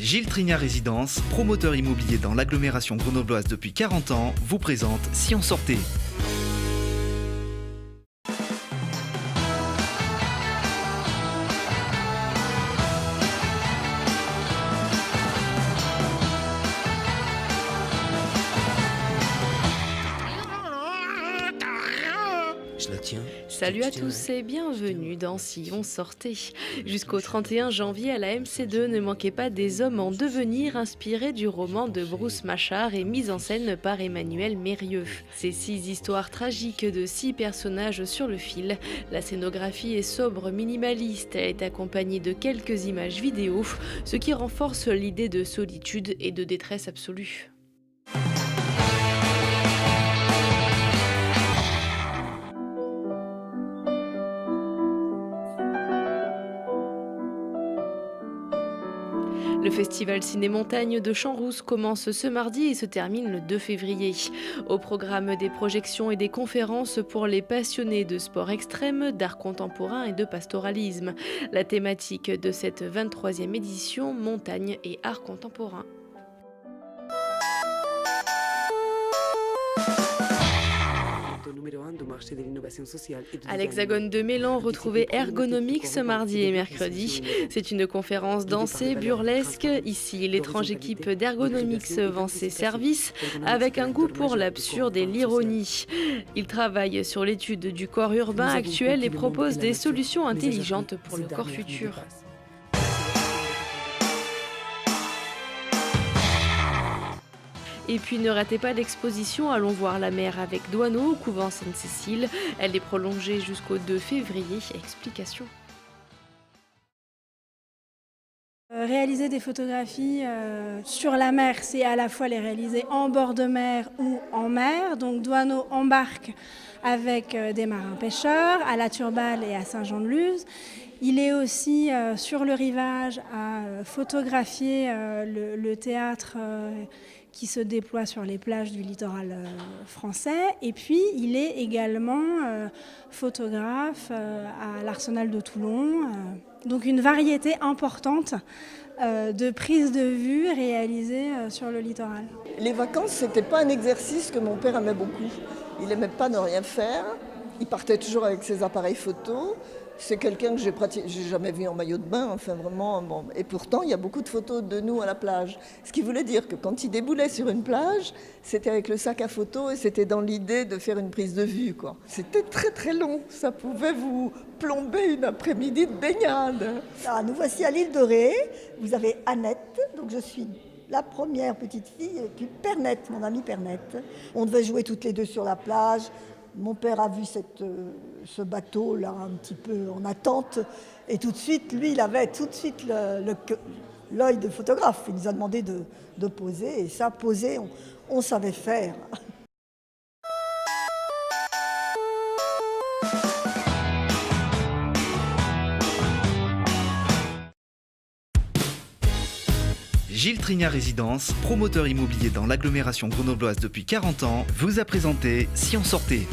Gilles Trignat Résidence, promoteur immobilier dans l'agglomération grenobloise depuis 40 ans, vous présente Si on sortait. Je la tiens. Salut à tous et bienvenue dans Si on sortait. Jusqu'au 31 janvier à la MC2, ne manquez pas des hommes en devenir inspirés du roman de Bruce Machard et mis en scène par Emmanuel Mérieux. Ces 6 histoires tragiques de 6 personnages sur le fil. La scénographie est sobre, minimaliste, elle est accompagnée de quelques images vidéo, ce qui renforce l'idée de solitude et de détresse absolue. Le festival Ciné-Montagne de Champs-Rousse commence ce mardi et se termine le 2 février. Au programme des projections et des conférences pour les passionnés de sport extrême, d'art contemporain et de pastoralisme. La thématique de cette 23e édition, montagne et art contemporain. À l'Hexagone de Mélan, retrouvez Ergonomics ce mardi et mercredi. C'est une conférence dansée, burlesque. Ici, l'étrange équipe d'Ergonomics vend ses services avec un goût pour l'absurde et l'ironie. Ils travaillent sur l'étude du corps urbain actuel et proposent des solutions intelligentes pour le corps futur. Et puis ne ratez pas l'exposition Allons voir la mer avec Douaneau au couvent Sainte-Cécile. Elle est prolongée jusqu'au 2 février. Explication. Réaliser des photographies sur la mer, c'est à la fois les réaliser en bord de mer ou en mer. Donc Douaneau embarque avec des marins pêcheurs à La Turballe et à Saint-Jean-de-Luz. Il est aussi sur le rivage à photographier le théâtre qui se déploie sur les plages du littoral français. Et puis, il est également photographe à l'Arsenal de Toulon. Donc, une variété importante de prises de vue réalisées sur le littoral. Les vacances, c'était pas un exercice que mon père aimait beaucoup. Il n'aimait pas ne rien faire. Il partait toujours avec ses appareils photos. C'est quelqu'un que j'ai jamais vu en maillot de bain, enfin vraiment. Bon. Et pourtant, il y a beaucoup de photos de nous à la plage. Ce qui voulait dire que quand il déboulait sur une plage, c'était avec le sac à photos et c'était dans l'idée de faire une prise de vue, quoi. C'était très très long. Ça pouvait vous plomber une après-midi de baignade. Alors, nous voici à l'île de Ré. Vous avez Annette, donc je suis la première petite fille, et puis Pernette, mon amie Pernette. On devait jouer toutes les deux sur la plage. Mon père a vu ce bateau-là un petit peu en attente et tout de suite, lui, il avait tout de suite l'œil de photographe. Il nous a demandé de poser et ça, poser, on savait faire. Gilles Trignat Résidence, promoteur immobilier dans l'agglomération grenobloise depuis 40 ans, vous a présenté Si on sortait.